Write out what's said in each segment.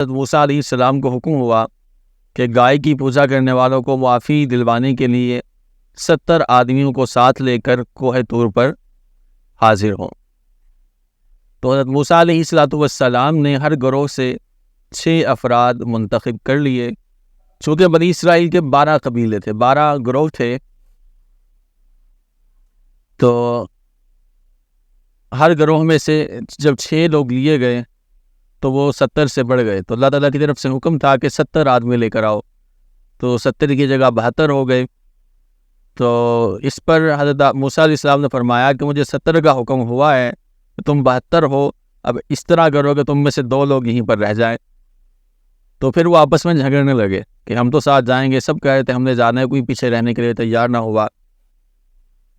حضرت موسیٰ علیہ السلام کو حکم ہوا کہ گائے کی پوجا کرنے والوں کو معافی دلوانے کے لیے 70 آدمیوں کو ساتھ لے کر کوہ طور پر حاضر ہوں۔ تو حضرت موسیٰ علیہ السلام نے ہر گروہ سے 6 افراد منتخب کر لیے۔ چونکہ بنی اسرائیل کے 12 قبیلے تھے، 12 گروہ تھے، تو ہر گروہ میں سے جب 6 لوگ لیے گئے تو وہ 70 سے بڑھ گئے، تو اللہ تعالیٰ کی طرف سے حکم تھا کہ 70 آدمی لے کر آؤ، تو 70 کی جگہ 72 ہو گئے۔ تو اس پر حضرت موسیٰ علیہ السلام نے فرمایا کہ مجھے 70 کا حکم ہوا ہے، تم 72 ہو، اب اس طرح کرو کہ تم میں سے 2 لوگ یہیں پر رہ جائیں۔ تو پھر وہ آپس میں جھگڑنے لگے کہ ہم تو ساتھ جائیں گے، سب کہہ رہے تھے ہم نے جانا ہے، کوئی پیچھے رہنے کے لیے تیار نہ ہوا۔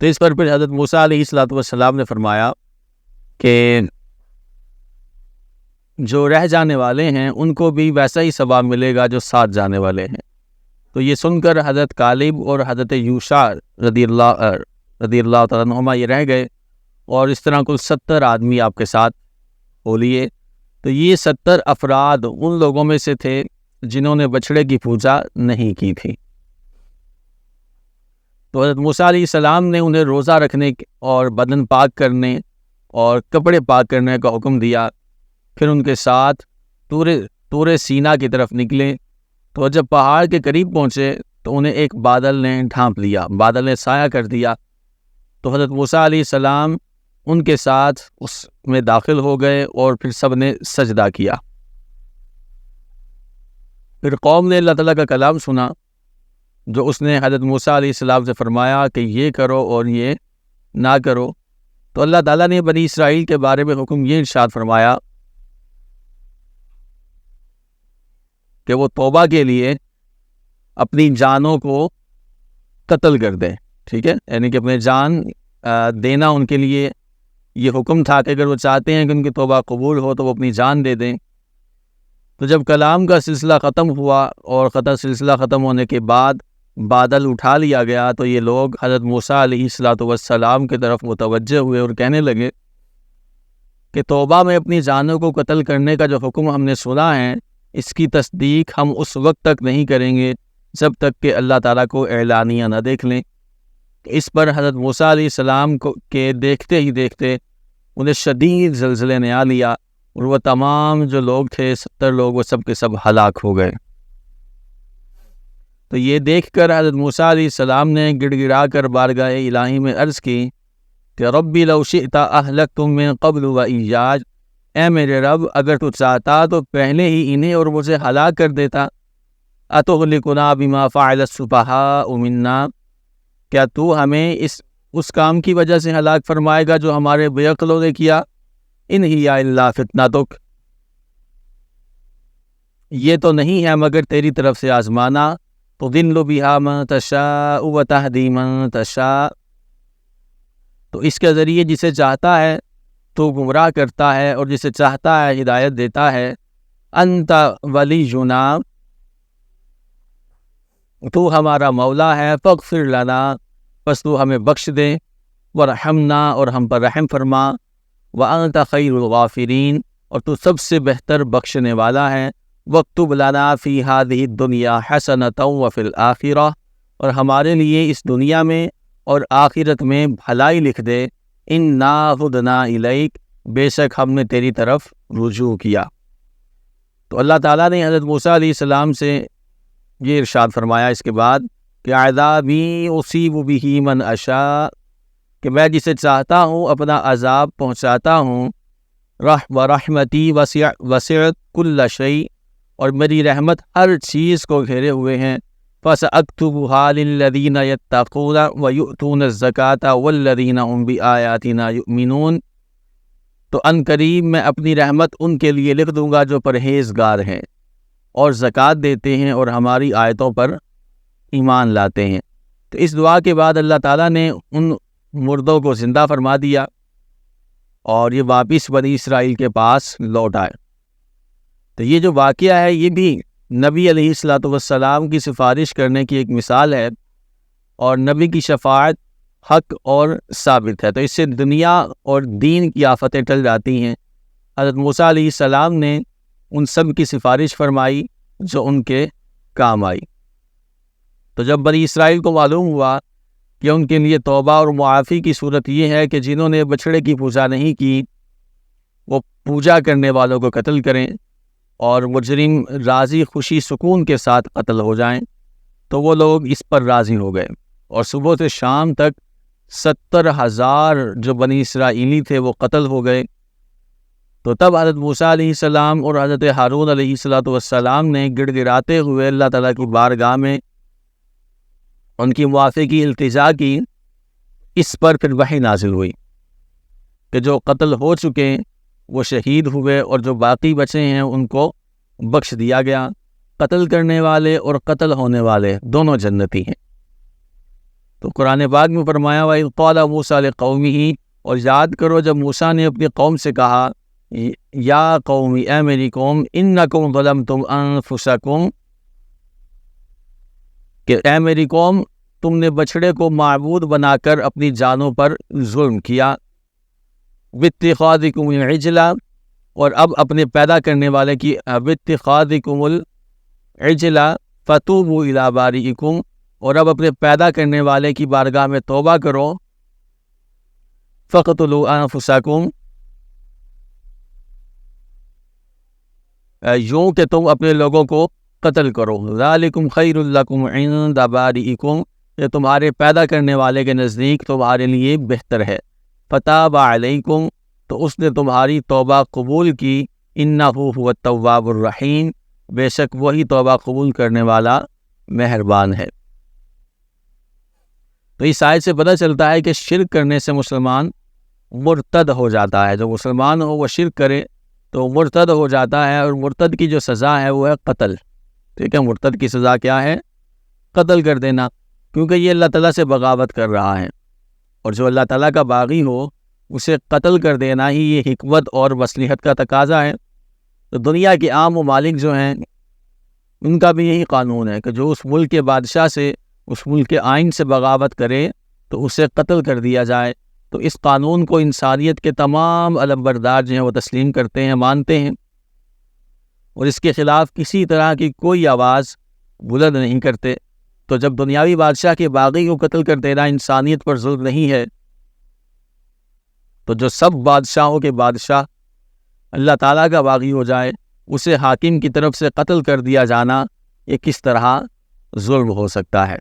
تو اس پر پھر حضرت موسیٰ علیہ السلام نے فرمایا کہ جو رہ جانے والے ہیں ان کو بھی ویسا ہی ثواب ملے گا جو ساتھ جانے والے ہیں۔ تو یہ سن کر حضرت کالب اور حضرت یوشع رضی اللہ تعالیٰ عنہما یہ رہ گئے، اور اس طرح کل 70 آدمی آپ کے ساتھ ہو لیے۔ تو یہ 70 افراد ان لوگوں میں سے تھے جنہوں نے بچڑے کی پوجا نہیں کی تھی۔ تو حضرت موسیٰ علیہ السلام نے انہیں روزہ رکھنے اور بدن پاک کرنے اور کپڑے پاک کرنے کا حکم دیا۔ پھر ان کے ساتھ طور سینا کی طرف نکلے، تو جب پہاڑ کے قریب پہنچے تو انہیں ایک بادل نے ڈھانپ لیا، بادل نے سایہ کر دیا۔ تو حضرت موسیٰ علیہ السلام ان کے ساتھ اس میں داخل ہو گئے اور پھر سب نے سجدہ کیا۔ پھر قوم نے اللہ تعالیٰ کا کلام سنا جو اس نے حضرت موسیٰ علیہ السلام سے فرمایا کہ یہ کرو اور یہ نہ کرو۔ تو اللہ تعالیٰ نے بنی اسرائیل کے بارے میں حکم یہ ارشاد فرمایا کہ وہ توبہ کے لیے اپنی جانوں کو قتل کر دیں، ٹھیک ہے، یعنی کہ اپنے جان دینا ان کے لیے یہ حکم تھا کہ اگر وہ چاہتے ہیں کہ ان کی توبہ قبول ہو تو وہ اپنی جان دے دیں۔ تو جب کلام کا سلسلہ ختم ہوا اور سلسلہ ختم ہونے کے بعد بادل اٹھا لیا گیا، تو یہ لوگ حضرت موسیٰ علیہ السلام کی طرف متوجہ ہوئے اور کہنے لگے کہ توبہ میں اپنی جانوں کو قتل کرنے کا جو حکم ہم نے سنا ہے، اس کی تصدیق ہم اس وقت تک نہیں کریں گے جب تک کہ اللہ تعالیٰ کو اعلانیہ نہ دیکھ لیں۔ اس پر حضرت موسیٰ علیہ السلام کے دیکھتے ہی دیکھتے انہیں شدید زلزلے نے آ لیا، اور وہ تمام جو لوگ تھے 70 لوگ، وہ سب کے سب ہلاک ہو گئے۔ تو یہ دیکھ کر حضرت موسیٰ علیہ السلام نے گڑ گڑا کر بارگاہ الہی میں عرض کی کہ ربی لو شئت اہلکتم من قبل و ایاج، اے میرے رب اگر تو چاہتا تو پہلے ہی انہیں اور مجھے ہلاک کر دیتا۔ اتہلکنا بما فعل السفہاء منا، کیا تو ہمیں اس کام کی وجہ سے ہلاک فرمائے گا جو ہمارے بے عقلوں نے کیا؟ ان ہی الا فتنتک، یہ تو نہیں ہے مگر تیری طرف سے آزمانا، تضل بہا من تشاء وتہدی من تشاء، تو اس کے ذریعے جسے چاہتا ہے تو گمراہ کرتا ہے اور جسے چاہتا ہے ہدایت دیتا ہے۔ انت ولینا، تو ہمارا مولا ہے، فاغفر لنا، پس تو ہمیں بخش دے، ورحمنا، اور ہم پر رحم فرما، وانت خیر الغافرین، اور تو سب سے بہتر بخشنے والا ہے، واکتب لنا فی ہذہ الدنیا حسنۃ وفی الآخرہ، اور ہمارے لیے اس دنیا میں اور آخرت میں بھلائی لکھ دے، انا ہدنا الیک، بے شک ہم نے تیری طرف رجوع کیا۔ تو اللہ تعالیٰ نے حضرت موسیٰ علیہ السلام سے یہ ارشاد فرمایا اس کے بعد کہ عذابی اصیب بہ من اشاء، کہ میں جسے چاہتا ہوں اپنا عذاب پہنچاتا ہوں، ورحمتی وسعت کل شیء، اور میری رحمت ہر چیز کو گھیرے ہوئے ہیں، فَسَأَكْتُبُهَا لِلَّذِينَ يَتَّقُونَ وَيُؤْتُونَ الزَّكَاةَ وَالَّذِينَ هُمْ بِآيَاتِنَا يُؤْمِنُونَ، تو ان قریب میں اپنی رحمت ان کے لیے لکھ دوں گا جو پرہیزگار ہیں اور زکوٰۃ دیتے ہیں اور ہماری آیتوں پر ایمان لاتے ہیں۔ تو اس دعا کے بعد اللہ تعالیٰ نے ان مردوں کو زندہ فرما دیا اور یہ واپس بنی اسرائیل کے پاس لوٹ آئے۔ تو یہ جو واقعہ ہے یہ بھی نبی علیہ السلام کی سفارش کرنے کی ایک مثال ہے، اور نبی کی شفاعت حق اور ثابت ہے، تو اس سے دنیا اور دین کی آفتیں ٹل جاتی ہیں۔ حضرت موسیٰ علیہ السلام نے ان سب کی سفارش فرمائی جو ان کے کام آئی۔ تو جب بنی اسرائیل کو معلوم ہوا کہ ان کے لیے توبہ اور معافی کی صورت یہ ہے کہ جنہوں نے بچھڑے کی پوجا نہیں کی وہ پوجا کرنے والوں کو قتل کریں اور مجرم راضی خوشی سکون کے ساتھ قتل ہو جائیں، تو وہ لوگ اس پر راضی ہو گئے، اور صبح سے شام تک 70,000 جو بنی اسرائیلی تھے وہ قتل ہو گئے۔ تو تب حضرت موسیٰ علیہ السلام اور حضرت ہارون علیہ السلام نے گڑ گڑاتے ہوئے اللہ تعالیٰ کی بارگاہ میں ان کی معافی کی التجا کی۔ اس پر پھر وحی نازل ہوئی کہ جو قتل ہو چکے وہ شہید ہوئے اور جو باقی بچے ہیں ان کو بخش دیا گیا۔ قتل کرنے والے اور قتل ہونے والے دونوں جنتی ہیں۔ تو قرآن پاک میں فرمایا وَإِذْ قَالَ مُوسَىٰ لِقَوْمِهِ، اور یاد کرو جب موسیٰ نے اپنی قوم سے کہا یا قوم، اے میری قوم، انکم ظلمتم انفسکم، کہ اے میری قوم تم نے بچھڑے کو معبود بنا کر اپنی جانوں پر ظلم کیا، باتخاذکم العجل، اور اب اپنے پیدا کرنے والے کی باتخاذکم العجل فتوبوا الی بارئکم، اور اب اپنے پیدا کرنے والے کی بارگاہ میں توبہ کرو، فقتلوا انفسکم، یوں کہ تم اپنے لوگوں کو قتل کرو، ذالکم خیر لکم عند بارئکم، یہ تمہارے پیدا کرنے والے کے نزدیک تمہارے لیے بہتر ہے، فتاب علیکم، تو اس نے تمہاری توبہ قبول کی، انہ هو التواب الرحیم، بے شک وہی توبہ قبول کرنے والا مہربان ہے۔ تو اس آیت سے پتہ چلتا ہے کہ شرک کرنے سے مسلمان مرتد ہو جاتا ہے۔ جو مسلمان ہو وہ شرک کرے تو مرتد ہو جاتا ہے، اور مرتد کی جو سزا ہے وہ ہے قتل۔ ٹھیک ہے، مرتد کی سزا کیا ہے؟ قتل کر دینا، کیونکہ یہ اللہ تعالیٰ سے بغاوت کر رہا ہے، اور جو اللہ تعالیٰ کا باغی ہو اسے قتل کر دینا ہی یہ حکمت اور مصلحت کا تقاضا ہے۔ تو دنیا کے عام ممالک جو ہیں ان کا بھی یہی قانون ہے کہ جو اس ملک کے بادشاہ سے، اس ملک کے آئین سے بغاوت کرے تو اسے قتل کر دیا جائے۔ تو اس قانون کو انسانیت کے تمام علمبردار جو ہیں وہ تسلیم کرتے ہیں، مانتے ہیں، اور اس کے خلاف کسی طرح کی کوئی آواز بلند نہیں کرتے۔ تو جب دنیاوی بادشاہ کے باغی کو قتل کر دینا انسانیت پر ظلم نہیں ہے، تو جو سب بادشاہوں کے بادشاہ اللہ تعالیٰ کا باغی ہو جائے اسے حاکم کی طرف سے قتل کر دیا جانا یہ کس طرح ظلم ہو سکتا ہے؟